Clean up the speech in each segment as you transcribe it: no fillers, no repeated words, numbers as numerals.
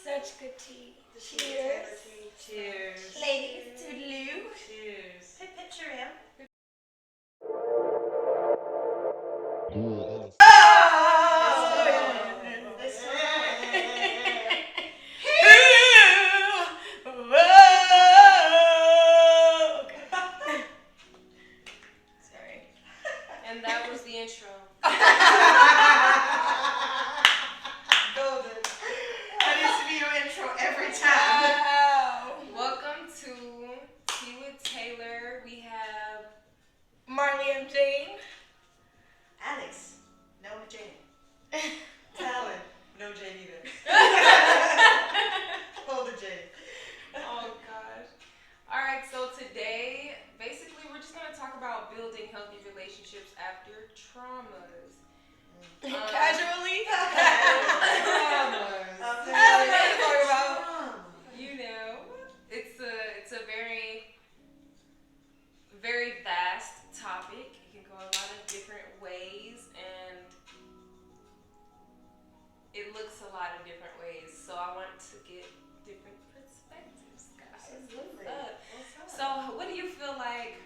Such good tea. The Cheers. Taylor tea. Cheers. Ladies, toodaloo. Cheers. Hey, picture him. Sorry. And that was the intro. Golden. That needs to be your intro every time. Wow. Welcome to Tea with Taylor. We have Marley and Jane. Alex. No Jane. Talon. No Jane either. Hold the Jane. oh gosh. Alright, so today basically we're just gonna talk about building healthy relationships after traumas. Casually. You know, it's a very vast topic. It can go a lot of different ways and it looks a lot of different ways. So I want to get different perspectives, guys. Absolutely. What's up? What's So what do you feel like,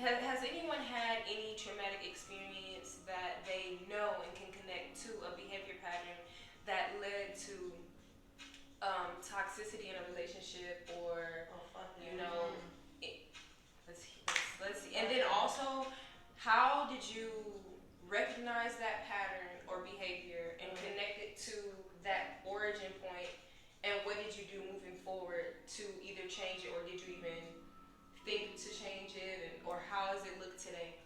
has anyone had any traumatic experience that they know and can connect to a behavior pattern that led to toxicity in a relationship or, you know, let's see. And then also, how did you recognize that pattern or behavior and connect it to that origin point? And what did you do moving forward to either change it or did you even think to change it? And, or how does it look today?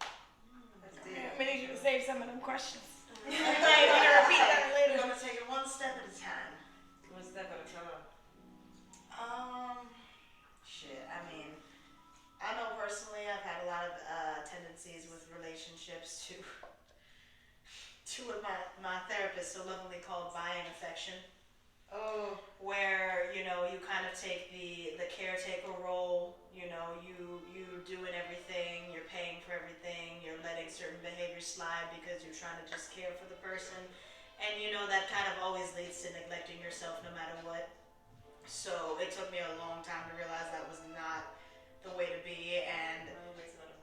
That's I'm deep. gonna need you to save some of them questions. I'm I'm gonna repeat that later. gonna take it one step at a time. One step at a time. Shit. I mean, I know personally I've had a lot of tendencies with relationships to what my therapist so lovingly called buying affection. Oh, Where you kind of take the caretaker role. You doing everything, you're paying for everything, you're letting certain behaviors slide because you're trying to just care for the person, and that kind of always leads to neglecting yourself no matter what. So it took me a long time to realize that was not the way to be. And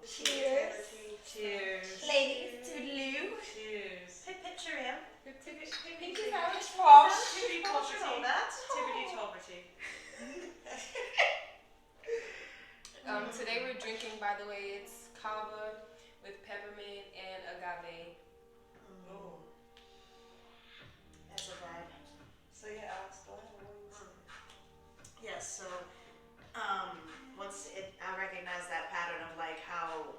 Cheers. cheers. Ladies, toodaloo. Cheers. hey, picture him. Pinky Irish wash. Tibbity Tolberty. Tibbity Tolberty. Today we're drinking, by the way, it's kava with peppermint and agave. Oh, that's a vibe. So yeah, Alex, go ahead. What were you saying? Yes. So I recognized that pattern of like how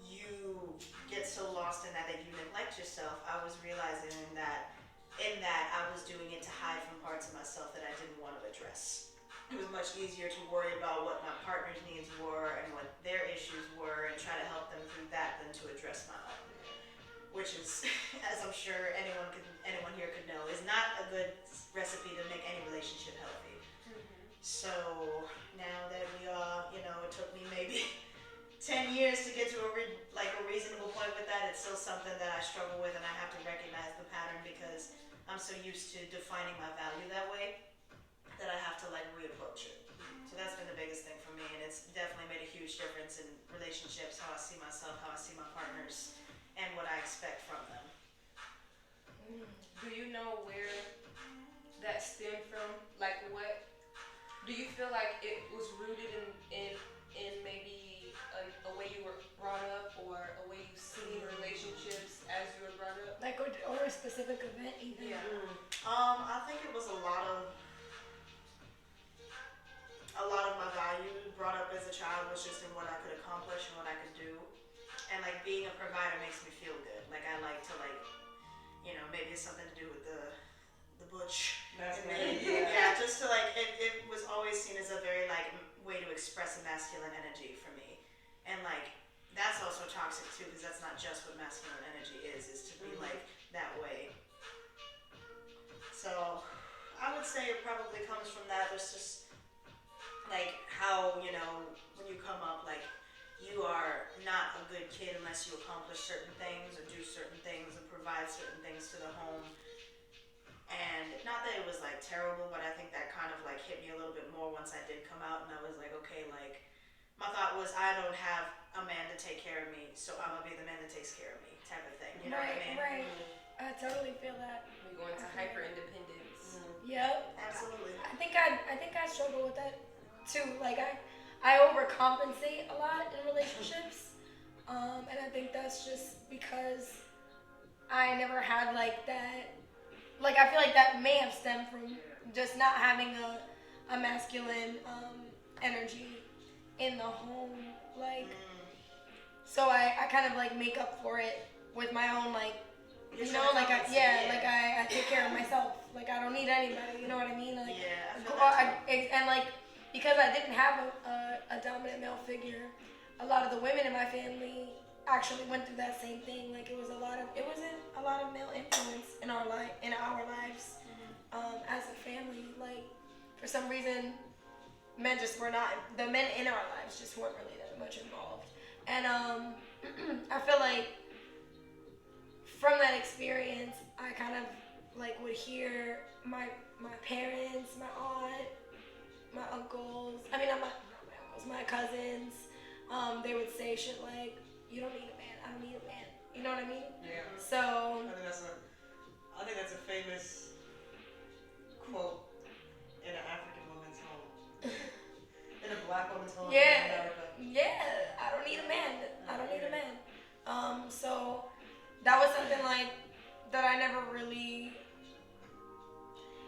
you get so lost in that you neglect yourself. I was realizing that I was doing it to hide from parts of myself that I didn't want to address. It was much easier to worry about what my partner's needs were and what their issues were and try to help them through that than to address my own. Which is, as I'm sure anyone here could know, is not a good recipe to make any relationship healthy. So now that we are, it took me maybe 10 years to get to a reasonable point with that. It's still something that I struggle with, and I have to recognize the pattern because I'm so used to defining my value that way that I have to reapproach it. So that's been the biggest thing for me, and it's definitely made a huge difference in relationships, how I see myself, how I see my partners, and what I expect from them. Do you know where that stemmed from? Like, what do you feel like it was rooted in maybe a way you were brought up or a way you see relationships as you were brought up? Like, or a specific event even. Yeah. I think it was a lot of my value brought up as a child was just in what I could accomplish and what I could do. And being a provider makes me feel good. I like to maybe it's something to do with the butch. That's And right. yeah, just to it was always seen as a very way to express a masculine energy for me. And that's also toxic too, because that's not just what masculine energy is to be that way. So I would say it probably comes from that. There's just how, when you come up, you are not a good kid unless you accomplish certain things or do certain things or provide certain things to the home. And not that terrible, but I think that kind of like hit me a little bit more once I did come out, and I was like, okay, like my thought was I don't have a man to take care of me, so I'm gonna be the man that takes care of me, type of thing. You know what I mean? Right. I totally feel that. We go into hyper independence. Yep. Absolutely. I think I struggle with that too. Like I overcompensate a lot in relationships, and I think that's just because I never had like that. Like I feel like that may have stemmed from just not having a masculine energy in the home. Like so I kind of like make up for it with my own like. You're You know, trying to like compensate, like I take care of myself. Like I don't need anybody. You know what I mean? Like, yeah, I feel that too. and like because I didn't have a dominant male figure, a lot of the women in my family actually went through that same thing. Like it wasn't a lot of male influence in our lives as a family. Like for some reason, men just were not. The men in our lives just weren't really that much involved. And I feel like. From that experience, I kind of like would hear my parents, my aunt, my uncles. I mean, not my uncles, my cousins. They would say shit like, "You don't need a man. I don't need a man." You know what I mean? Yeah. So. I think that's a famous quote in an African woman's home, in a black woman's home in America. Yeah. I don't need a man. I don't need a man. So. That was something like that I never really.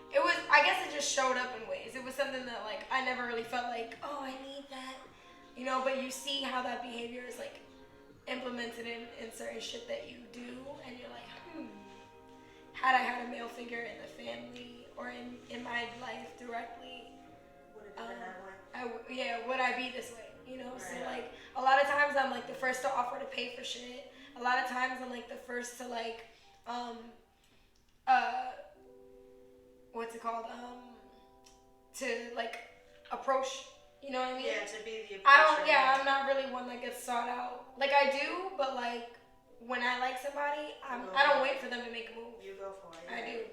It was. I guess it just showed up in ways. It was something that like I never really felt like, oh, I need that, you know. But you see how that behavior is like implemented in certain shit that you do, and you're like, had I had a male figure in the family or in my life directly, Would it have been that way? would I be this way? You know. Right. So like a lot of times I'm like the first to offer to pay for shit. A lot of times I'm like the first to like, what's it called? To like approach. You know what I mean? Yeah, to be the I don't. approacher. Yeah, I'm not really one that gets sought out. Like I do, but like when I like somebody, I don't wait for them to make a move. You go for it. I do.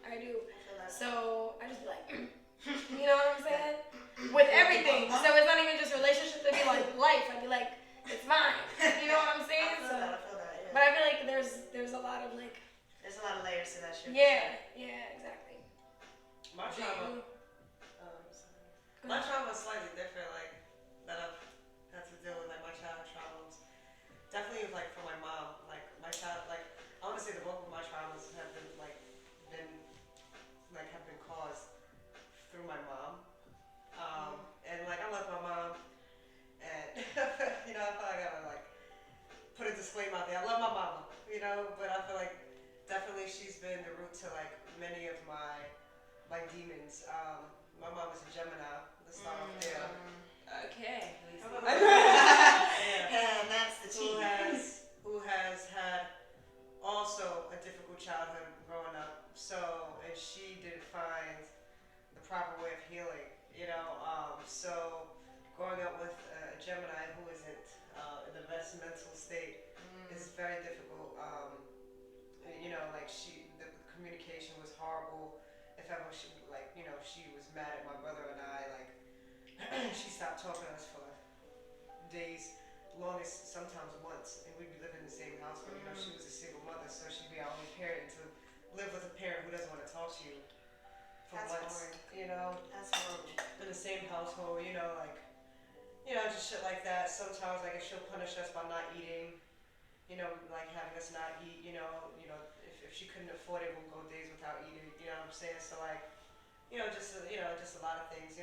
I feel that. So I just be like, you know what I'm saying? With everything. So it's not even just relationships. It'd be like life. I'd be like, it's mine. You know what I'm saying? I feel that, yeah. But I feel like there's a lot of like. There's a lot of layers to that shit. Yeah, exactly. My trauma. My trauma is slightly different, like that I've had to deal with, like my childhood traumas. Definitely was like from my mom. Like my child, like I want to say the bulk of my traumas have been caused through my mom. And like I love my mom, and you know I probably gotta like put a disclaimer out there. I love my mama, you know, but I feel like definitely she's been the root to like many of my demons. My mom is a Gemini. Let's start off there. Okay. And that's the tea. Who has had also a difficult childhood growing up. So, and she didn't find the proper way of healing, you know. So growing up with a Gemini who isn't in the best mental state is very difficult. You know, like the communication was horrible. If ever she was mad at my brother and I, like she stopped talking to us for days, longest sometimes months, and we'd be living in the same house. But you know, she was a single mother, so she'd be our only parent to live with a parent who doesn't want to talk to you for That's months. horrid. You know, That's horrible. in the same household. You know, like just shit like that. Sometimes like if she'll punish us by not eating, you know, like having us not eat. You know, if she couldn't afford it, we'll go days without eating. You know what I'm saying? So like, just a lot of things.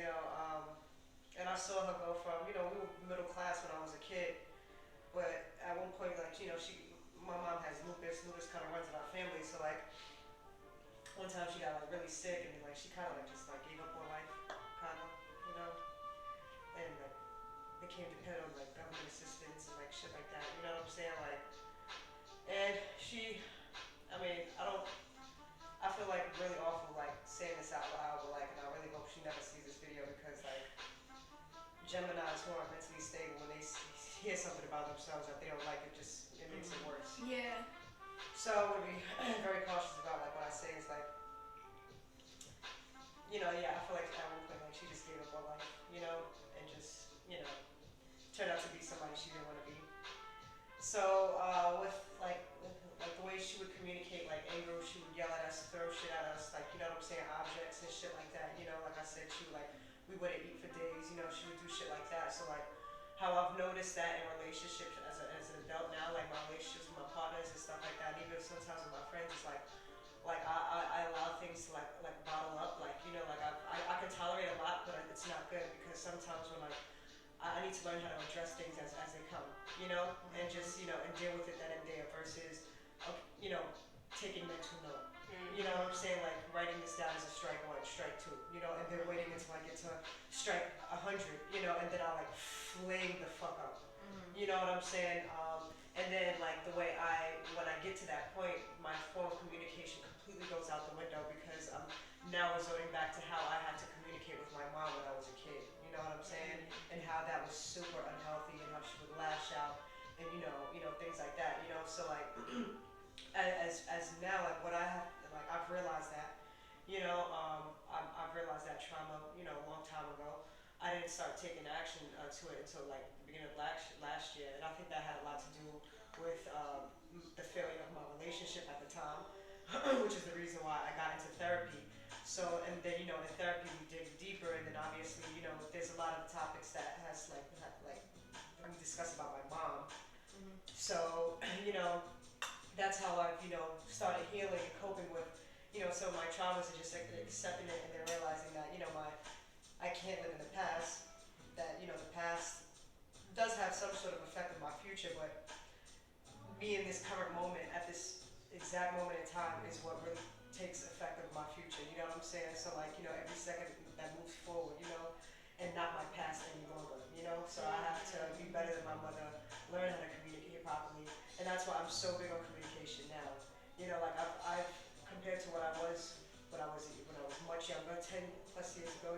And I saw her go from, we were middle class when I was a kid, but at one point, like, my mom has lupus kind of runs in our family, so like, one time she got like really sick, and like, she kind of like just like gave up on life, kind of, and like, became dependent on like government assistance and like shit like that, you know what I'm saying, like, and I feel like really awful, like, saying this out loud, but like, and I really hope she never sees this video, because like, Geminis who aren't mentally stable, when they hear something about themselves that they don't like, it makes it worse. Yeah. So I would be very cautious about like what I say. Is like I feel like at one point, like, she just gave up on life, and just, turned out to be somebody she didn't want to be. So, with the way she would communicate, like, anger, she would yell at us, throw shit at us, like, you know what I'm saying, objects and shit like that, like I said, she would, like, we wouldn't eat for days, she would do shit like that. So, like, how I've noticed that in relationships as an adult now, like, my relationships with my partners and stuff like that, and even sometimes with my friends, it's like I allow things to like bottle up, like, like I can tolerate a lot, but it's not good, because sometimes when like I need to learn how to address things as they come, and just and deal with it then and there versus taking mental note. You know what I'm saying? Like, writing this down as a strike one, strike two, and then waiting until I get to strike 100, and then I'll like flame the fuck up. You know what I'm saying? And then like when I get to that point, my form of communication completely goes out the window, because I'm now resorting back to how I had to communicate with my mom when I was a kid. You know what I'm saying? And how that was super unhealthy, and how she would lash out, and things like that. So like as now, like, what I have, like, I've realized that, I've realized that trauma, a long time ago. I didn't start taking action to it until like the beginning of last year, and I think that had a lot to do with the failure of my relationship at the time, which is the reason why I got into therapy. So, and then in therapy we dig deeper, and then obviously there's a lot of topics that has like we discuss about my mom. So that's how I've started healing and coping with some of my traumas, and just like accepting it, and then realizing that I can't live in the past. That the past does have some sort of effect on my future, but me in this current moment, at this exact moment in time, is what really takes effect of my future. You know what I'm saying? So like every second that moves forward, and not my past any longer. So I have to be better than my mother, learn how to communicate properly, and that's why I'm so big on communication now. Like I've compared to what I was when I was much younger, 10 plus years ago.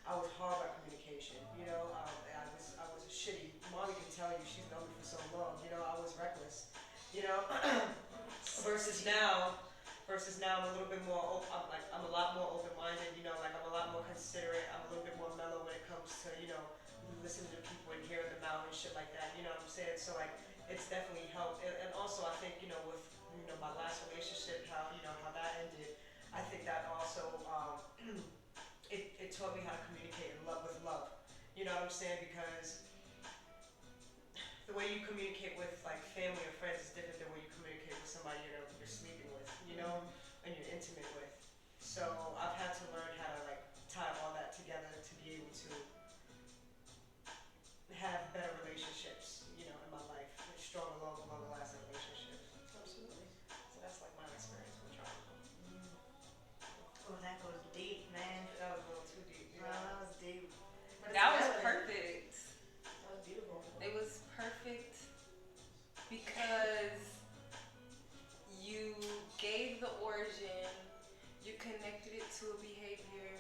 I was horrible at communication. I was a shitty. Mommy can tell you, she's known me for so long. I was reckless. Versus now, I'm a little bit more. I'm a lot more open-minded. Like, I'm a lot more considerate. I'm a little bit more mellow when it comes to listening to people and hearing them out and shit like that. You know what I'm saying? So like, it's definitely helped. And also, I think with my last relationship, how how that ended. I think that also it taught me how to communicate in love with love. You know what I'm saying? Because the way you communicate with like family or friends is different than when you communicate with somebody you're sleeping with, and you're intimate with. So I've had to learn how to like tie all that together to be able to have better relationships, in my life, with stronger, longer lasting relationships. Absolutely. So that's like my experience with trauma. Oh, that goes deep, man. That was a little too deep. Wow, that was deep. But it's That was relevant. perfect. That was beautiful. It was perfect because you gave the origin, you connected it to a behavior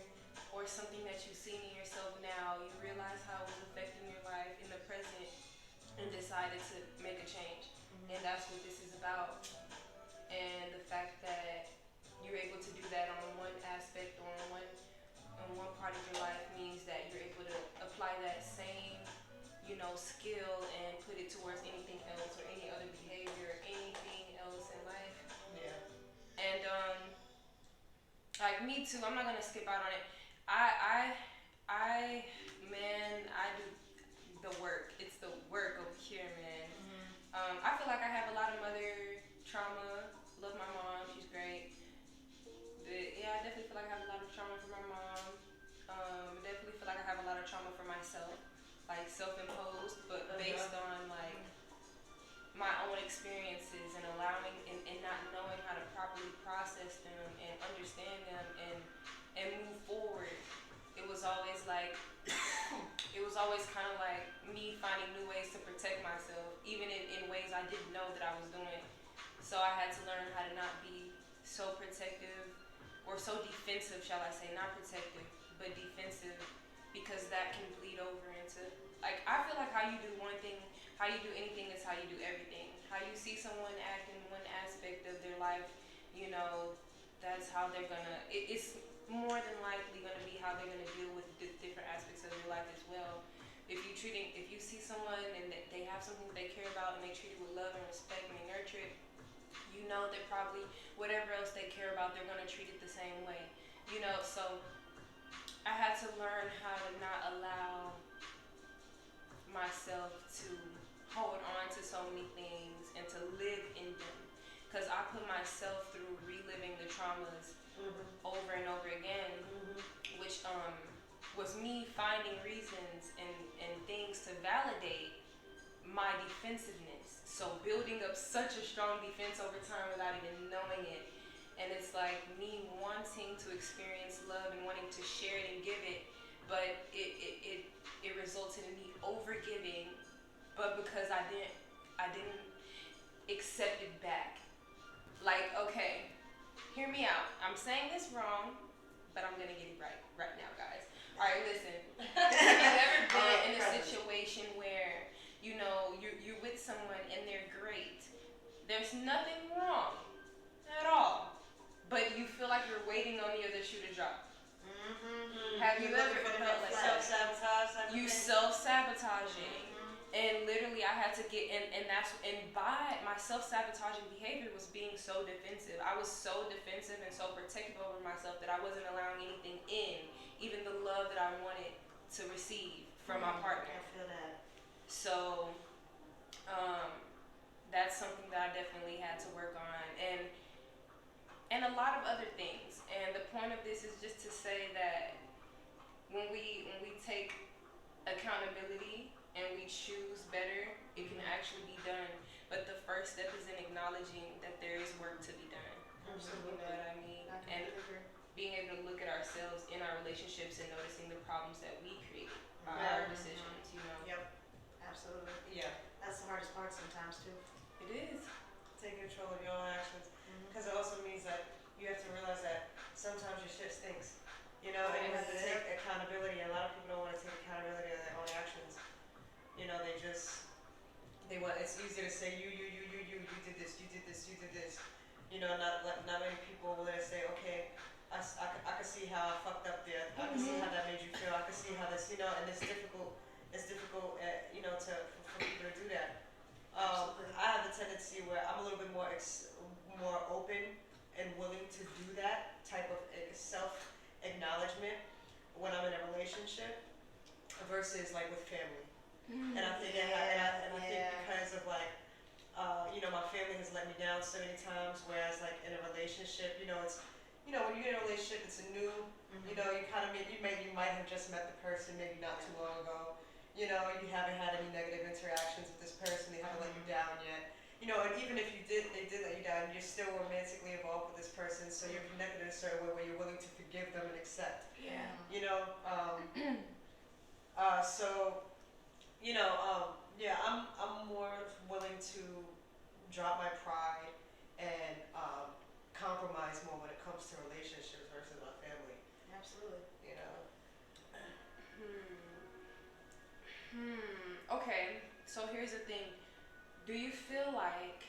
or something that you've seen in yourself now. You realize how it was affecting your life in the present and decided to make a change. And that's what this is about. And the fact that you're able to do that on one aspect or on one part of your life means that you're able to apply that same skill and put it towards anything else or any other behavior, anything else in life. Yeah. And like me too, I'm not gonna skip out on it. I do the work. It's the work over here, man. I feel like I have a lot of mother trauma. Love my mom, she's great. But yeah, I definitely feel like I have a lot of trauma from my mom. Definitely feel like I have a lot of trauma for myself, like self-imposed, but based on like my own experiences and allowing and not knowing how to properly process them and understand them and move forward. It was always kind of like me finding new ways to protect myself, even in ways I didn't know that I was doing. So I had to learn how to not be so protective or so defensive, shall I say, not protective, but defensive, because that can bleed over into, like, I feel like how you do one thing, how you do anything is how you do everything. How you see someone act in one aspect of their life, that's how they're gonna, it's more than likely going to be how they're going to deal with different aspects of your life as well. If you see someone and they have something that they care about and they treat it with love and respect and they nurture it, you know that probably whatever else they care about, they're going to treat it the same way. You know, so I had to learn how to not allow myself to hold on to so many things and to live in them. Because I put myself through reliving the traumas over and over again, which was me finding reasons and things to validate my defensiveness. So building up such a strong defense over time without even knowing it. And it's like me wanting to experience love and wanting to share it and give it, but it resulted in me over giving, but because I didn't accept it back. Like, okay, hear me out. I'm saying this wrong, but I'm gonna get it right now, guys. All right, listen. Have you ever been in a situation where you know you're with someone and they're great? There's nothing wrong at all, but you feel like you're waiting on the other shoe to drop. Have you ever felt like self-sabotage? you self-sabotaging? And literally I had to get and by my self-sabotaging behavior was being so defensive. I was so defensive and so protective over myself that I wasn't allowing anything in, even the love that I wanted to receive from my partner. I feel that. So that's something that I definitely had to work on, and a lot of other things. And the point of this is just to say that when we take accountability and we choose better, it can actually be done. But the first step is in acknowledging that there is work to be done. Absolutely. You know what I mean? I And completely agree. being able to look at ourselves in our relationships and noticing the problems that we create by our decisions, you know? Yep. Absolutely. Yeah. That's the hardest part sometimes too. It is. Taking control of your own actions. Because it also means that you have to realize that sometimes your shit stinks. You know, and you have to take accountability. A lot of people don't want to take accountability of their own actions. You know, they want, it's easier to say you did this. You know, not many people will say, okay, I can see how I fucked up there. I can see how that made you feel. I can see how this, you know, and it's difficult, you know, for people to do that. I have a tendency where I'm a little bit more open and willing to do that type of self-acknowledgement when I'm in a relationship versus like with family. And I think I think because of like, you know, my family has let me down so many times, whereas like in a relationship, you know, it's, you know, when you get in a relationship, it's a new, you know, you might have just met the person maybe not too long ago. You know, you haven't had any negative interactions with this person, they haven't let you down yet. You know, and even if they did let you down, you're still romantically involved with this person, so you're connected in a certain way where you're willing to forgive them and accept. Yeah. You know, so, you know, yeah, I'm more willing to drop my pride and compromise more when it comes to relationships versus my family. Absolutely. You know. Okay, so here's the thing. Do you feel like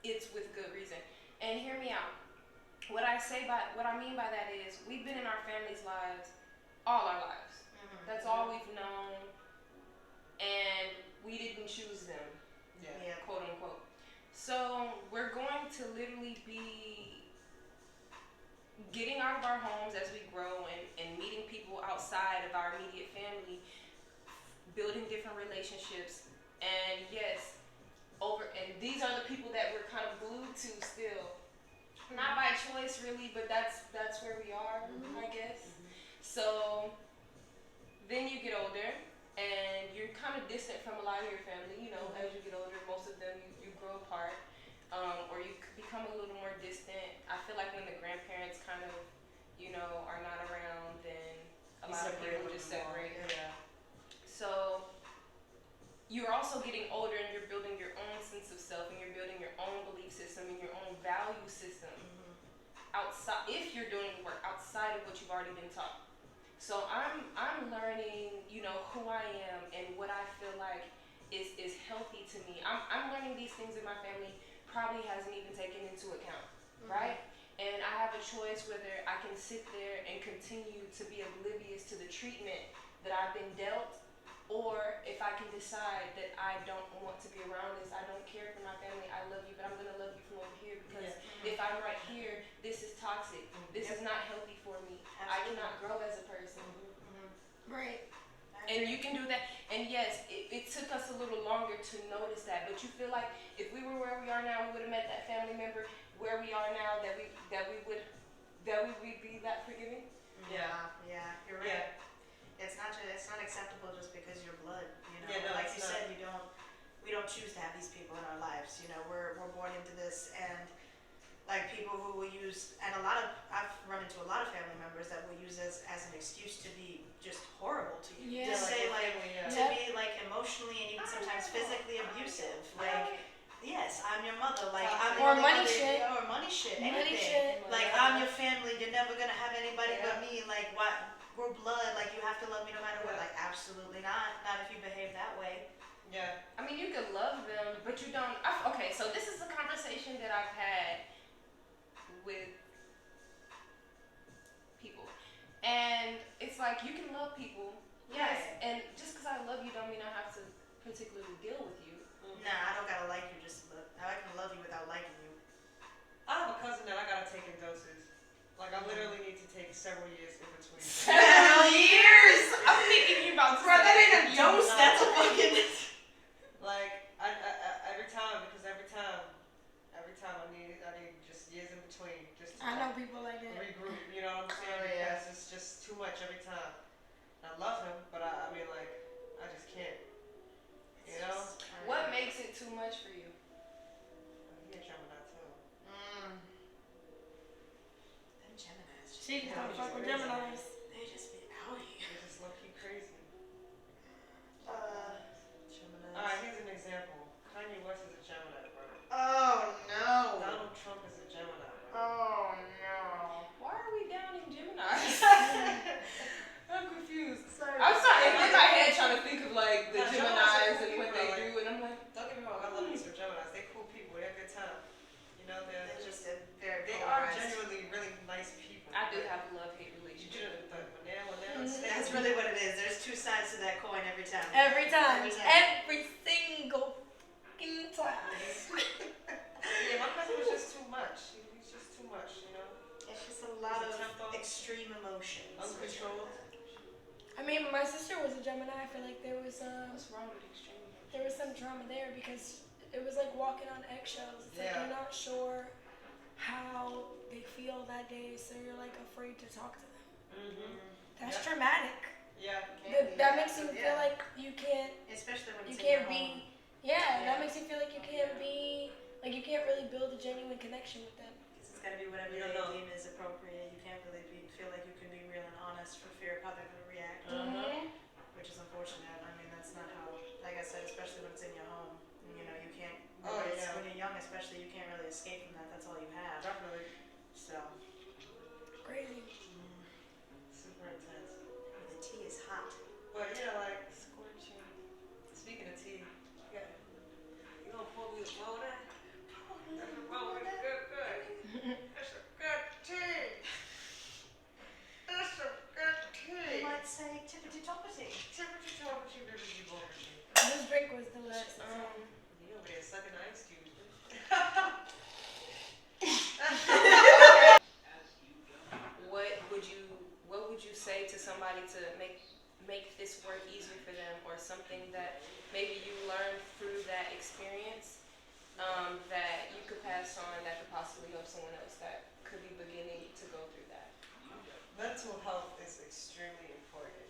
it's with good reason? And hear me out. What I mean by that is we've been in our families' lives all our lives. That's all we've known, and we didn't choose them, Yeah. quote unquote. So we're going to literally be getting out of our homes as we grow and meeting people outside of our immediate family, building different relationships, and yes, and these are the people that we're kind of glued to still. Not by choice really, but that's where we are, I guess. So then you get older and you're kind of distant from a lot of your family, you know, as you get older, most of them you grow apart, or you become a little more distant. I feel like when the grandparents kind of, you know, are not around, then a lot of people just separate. Yeah. So you're also getting older and you're building your own sense of self and you're building your own belief system and your own value system outside, if you're doing the work outside of what you've already been taught. So I'm learning, you know, who I am and what I feel like is healthy to me. I'm learning these things that my family probably hasn't even taken into account, right? and I have a choice whether I can sit there and continue to be oblivious to the treatment that I've been dealt, or if I can decide that I don't want to be around this, I don't care for my family, I love you, but I'm going to love you from over here, because if I'm right here, this is toxic. This is not healthy for me. I cannot grow as a person. Right. And you can do that. And yes, it took us a little longer to notice that. But you feel like if we were where we are now, we would have met that family member where we are now, that we would be that forgiving. Yeah. Yeah, you're right. It's not acceptable just because you're blood. You know, Yeah, no, like it's you not. said, we don't choose to have these people in our lives. You know, we're born into this, and like people who will use, and I've run into a lot of family members that will use as an excuse to be just horrible to you. Yeah. To say like, family, to be like emotionally and even sometimes physically abusive. Like, yes, I'm your mother. Like, I'm the Or only money mother- shit. Or money shit. Money Anything. shit. Like, I'm your family. You're never gonna have anybody but me. Like, what? We're blood. Like, you have to love me no matter what. Like, absolutely not. Not if you behave that way. Yeah. I mean, you can love them, but you don't. Okay, so this is a conversation that I've had with people, and it's like you can love people, yes, and just because I love you don't mean I have to particularly deal with you. Nah, I don't gotta like you. Just I can love you without liking you. I have a cousin that I gotta take in doses. Like I literally need to take several years in between. Several years. I'm thinking you about to Bro, that say ain't a dose. That's a fucking. Like I every time I need just years in between just to I know people like that. regroup. You know what I'm saying? Oh, yeah. Because it's just too much every time. I love him, but I mean like I just can't. You know? What makes it too much for you? He a Gemini too. Them Geminis. Just She be don't out fuck with here. Geminis. They just be out here. They're just low key crazy. Geminis. Alright, here's an example. Kanye West is a Gemini, bro. Oh no. Donald Trump is a Gemini, bro. Oh no. Why are we down in Gemini? I'm confused. Sorry. I'm sorry. In my head, trying to think of like the Nah, Geminis Geminis are and what cool they people, do, and I'm like, Don't get me wrong, I love me some Geminis. They're cool people. They have a good time. You know, They're just very they are polarized. genuinely really nice people. I do have a love-hate You relationship. do but when they're That's really what it is. There's two sides to that coin every time. Every time. Every time. Every single fucking time. Yeah, my cousin was just too much. He's just too much, you know? It's just a lot He's a of tempo. extreme emotions. Uncontrolled. I mean, my sister was a Gemini. I feel like there was What's wrong with extreme? some trauma there because it was like walking on eggshells. It's like Yeah. you're not sure how they feel that day, so you're like afraid to talk to them. Mm-hmm. That's Yep. traumatic. Yeah. That makes you feel like you can't. Especially when You it's can't in your home. be. Yeah, Yeah. that makes you feel like you can't be. Like you can't really build a genuine connection with them. It's got to be whatever You they don't know. deem is appropriate. You can't really feel like you can be real and honest for fear of how they're going to react, Mm-hmm. which is unfortunate. I mean, that's not how, like I said, especially when it's in your home. You know, you can't, Oh, when it's- yeah. when you're young especially, you can't really escape from that. That's all you have. Definitely. So, Crazy. Super intense. the tea is hot. But yeah, like, Scorching. speaking of tea, you gonna pour me a roll that? Roll it good. That's a good tea. That's a good You tea. might say tippity toppity. Tippity toppity, bippity boppity. This drink was delicious. You over there sucking ice cubes. What would you say to somebody to make this work easier for them, or something that maybe you learned through that experience that you could pass on that could possibly help someone else that could be beginning to go through that? Mental health is extremely important.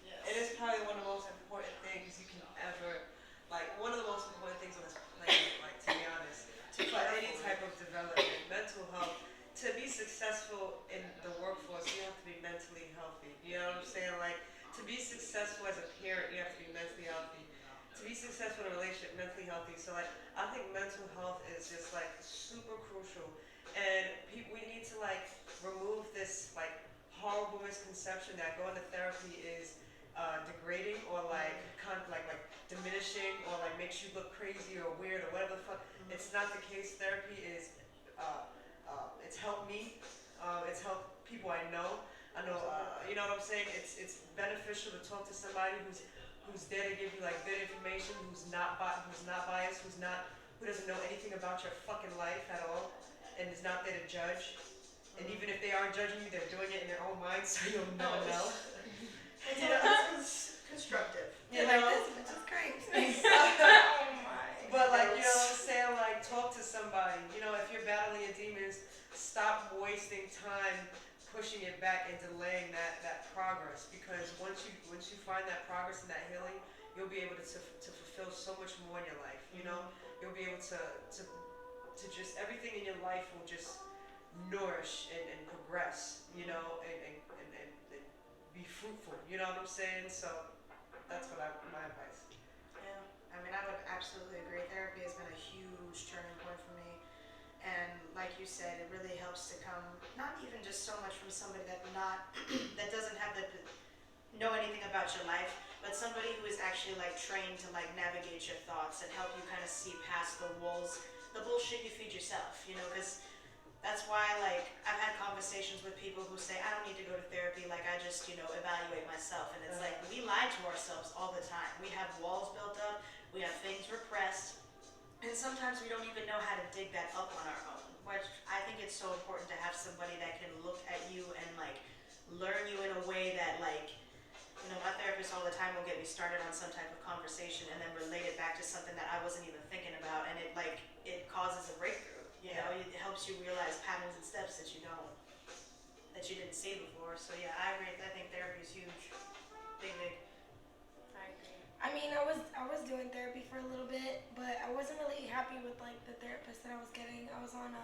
Yes. It is probably one of the most important things you can ever, like one of the most important things on this planet, like to be honest, for any type of development. Mental health, to be successful in the workforce, you have to be mentally healthy. You know what I'm saying? Like, to be successful as a parent, you have to be mentally healthy. To be successful in a relationship, mentally healthy. So like, I think mental health is just like super crucial. And we need to like remove this like horrible misconception that going to therapy is degrading or like kind of like diminishing or like makes you look crazy or weird or whatever the fuck. It's not the case. Therapy is It's helped me. It's helped people I know. I know, you know what I'm saying? It's beneficial to talk to somebody who's there to give you like good information, who's not biased, who doesn't know anything about your fucking life at all, and is not there to judge. And even if they are judging you, they're doing it in their own mind, so you'll never know. You know, it's constructive. You like know? this bitch is crazy. Oh my. But like, you know what I'm saying? Like, talk to somebody. You know, if you're battling your demons, stop wasting time pushing it back and delaying that progress. Because once you find that progress and that healing, you'll be able to fulfill so much more in your life. You know, you'll be able to just everything in your life will just nourish and progress. You know, and be fruitful. You know what I'm saying? So that's what my advice. Yeah, I mean, I would absolutely agree. Therapy has been a huge turning point for me. And like you said, it really helps to come, not even just so much from somebody that doesn't have know anything about your life, but somebody who is actually like trained to like navigate your thoughts and help you kind of see past the walls, the bullshit you feed yourself, you know, because that's why, like, I've had conversations with people who say, I don't need to go to therapy, like, I just, you know, evaluate myself. And it's like, we lie to ourselves all the time. We have walls built up, we have things repressed, and sometimes we don't even know how to dig that up on our own, which I think it's so important to have somebody that can look at you and, like, learn you in a way that, like, you know, my therapist all the time will get me started on some type of conversation and then relate it back to something that I wasn't even thinking about, and it causes a breakthrough. You know, it helps you realize patterns and steps that you didn't see before. So yeah, I agree. I think therapy is huge. Big. I agree. I mean, I was doing therapy for a little bit, but I wasn't really happy with like the therapist that I was getting. I was on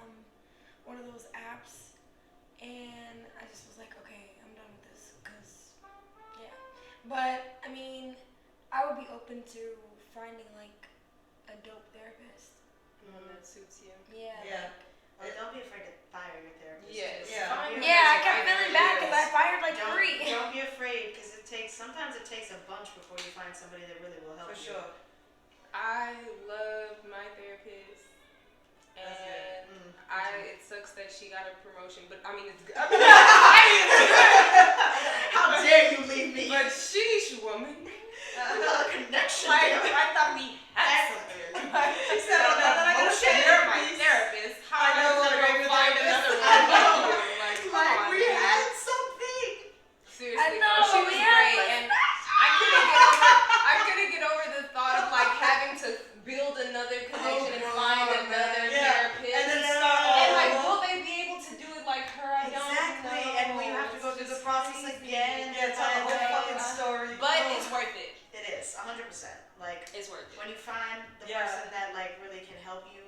one of those apps, and I just was like, okay, I'm done with this, cause yeah. But I mean, I would be open to finding like a dope therapist. One that suits you. Yeah. Yeah. Well, don't be afraid to fire your therapist. Yes. Yeah. Yeah, I kept feeling bad because I fired like three. Don't be afraid, because sometimes it takes a bunch before you find somebody that really will help For you. sure. I love my therapist, That's and good. it sucks that she got a promotion, but I mean it's good. How dare you leave me? But sheesh, woman. Another connection. Like, there. I thought we had something. She said, "Oh, now that I got a You're my therapist." therapist. How I am know, I gonna like, go find therapist. another I know. one? Like, come Like, on, we man. had something. Seriously, I know, she was we had great, like and I couldn't get over the thought of like having to build another connection and find another Yeah. therapist. And then start And all like, over. will they be able to do it like her? I don't Exactly. know. And we have to go It's through the just process crazy. again. Yeah, tell the whole Yeah. fucking story. But Oh. it's worth it. It is 100%. Like, It's worth it. when you find the Yeah. person that like really can help you,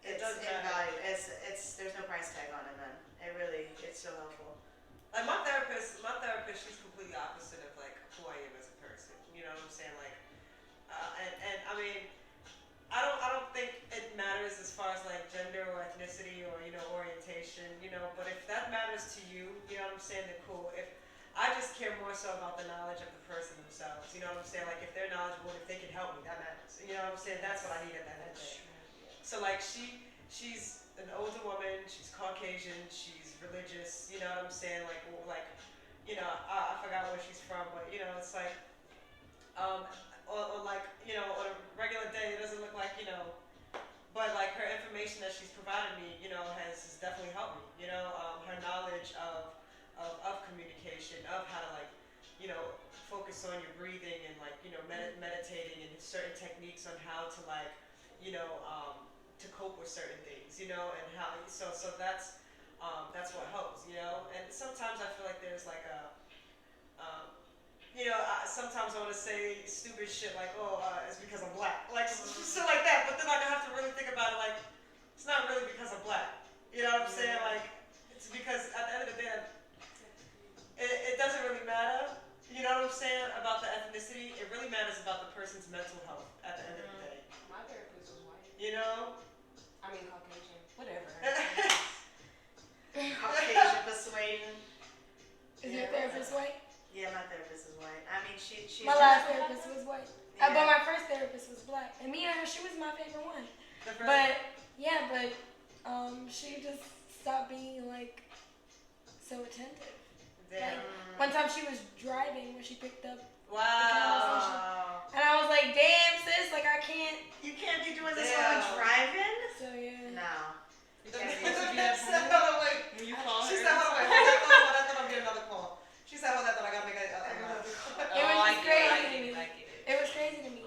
It it's does matter. invaluable. It's there's no price tag on it, man. It's so helpful. Like my therapist, she's completely opposite of like who I am as a person. You know what I'm saying? Like, and I mean, I don't think it matters as far as like gender or ethnicity or orientation. But if that matters to you, you know what I'm saying? Then cool. If I just care more so about the knowledge of the person themselves. You know what I'm saying? Like if they're knowledgeable, if they can help me, that matters. You know what I'm saying? That's what I need at the end of the day. So like she's an older woman, she's Caucasian, she's religious, you know what I'm saying? Like I forgot where she's from, but it's like or like, on a regular day it doesn't look like, but like her information that she's provided me, has definitely helped me. Her knowledge of communication, of how to like, focus on your breathing and like, meditating and certain techniques on how to like, to cope with certain things, and how so that's what helps, and sometimes I feel like there's like sometimes I want to say stupid shit like, it's because I'm black, like shit like that, but then I have to really think about it, like it's not really because I'm black, you know what I'm saying, like it's because at the end of the day it doesn't really matter, you know what I'm saying, about the ethnicity. It really matters about the person's mental health at the end of the day, My therapist was white. I mean Caucasian. Whatever. Caucasian persuasion. Is your therapist white? Yeah, my therapist is white. I mean, she's My last therapist was white. Yeah. But my first therapist was black. And me and her, she was my favorite one. But she just stop being like so attentive. Damn. One time she was driving when she picked up, Wow. and I was like, "Damn, sis, like I can't." You can't be doing this Damn. while driving. So yeah. No. You She can't be. said, hold on, wait. When you call She her. said, hold on, wait. I thought I'm getting another call. She said, hold on, I gotta make another call. It was I just get it, I crazy. get it, I get it. It was crazy to me.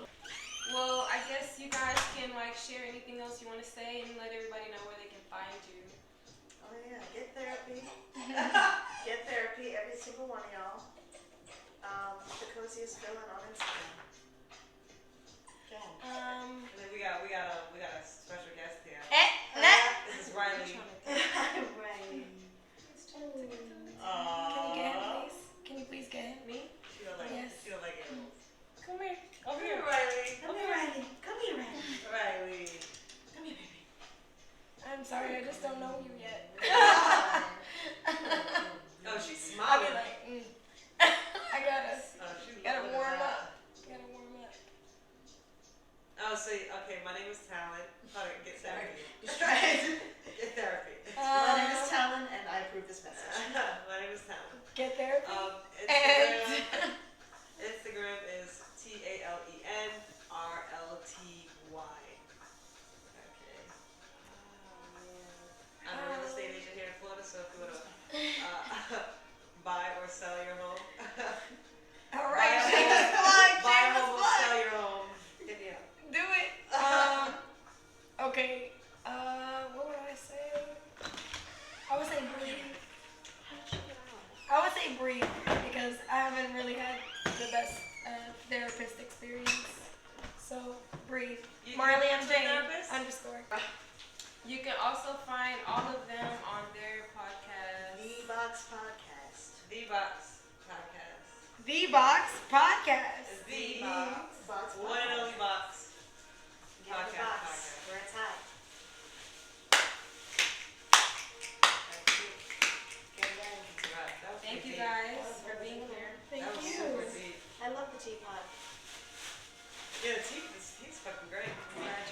Well, I guess you guys can like share anything else you want to say and let everybody know where they can find you. Oh yeah, get therapy. Get therapy, every single one of y'all. The coziest villain on Instagram. Go ahead. And then we got a special guest here. This is Riley. Right. Can you get him, please? Can you please get him? Me? She don't like Yes. She don't like animals. Come here. Over here, Riley. Come here, Riley. Come here, Riley. Riley. Come here, baby. I'm sorry, I just don't know you yet. Oh, she's I'll be smiling. like, I gotta She's gotta loving warm that. up. Gotta warm up. Oh, so okay, my name is Talon. Hold on, get therapy. Right. Get therapy. My name is Talon, and I approve this message. My name is Talon. Get therapy. Instagram, Instagram is TALENRLTY. Okay. I'm a real estate agent here in Florida, so if you want to buy or sell your home, All buy right, a shameless home, plug, buy a shameless home or plug. sell your home, hit me up. Do it. Okay. What would I say? I would say breathe. I would say breathe because I haven't really had the best therapist experience. So breathe. You- Marley you M. a Jane therapist? _ You can also find all of them on their podcast. The Box Podcast. The Box Podcast. The Box Podcast. The Box one and only Box Get in the Podcast. box where it's hot. Get it in. Right, that was Thank pretty you deep. guys for being here. Thank That was you. super deep. I love the teapot. Yeah, the teeth is he's fucking great. Right.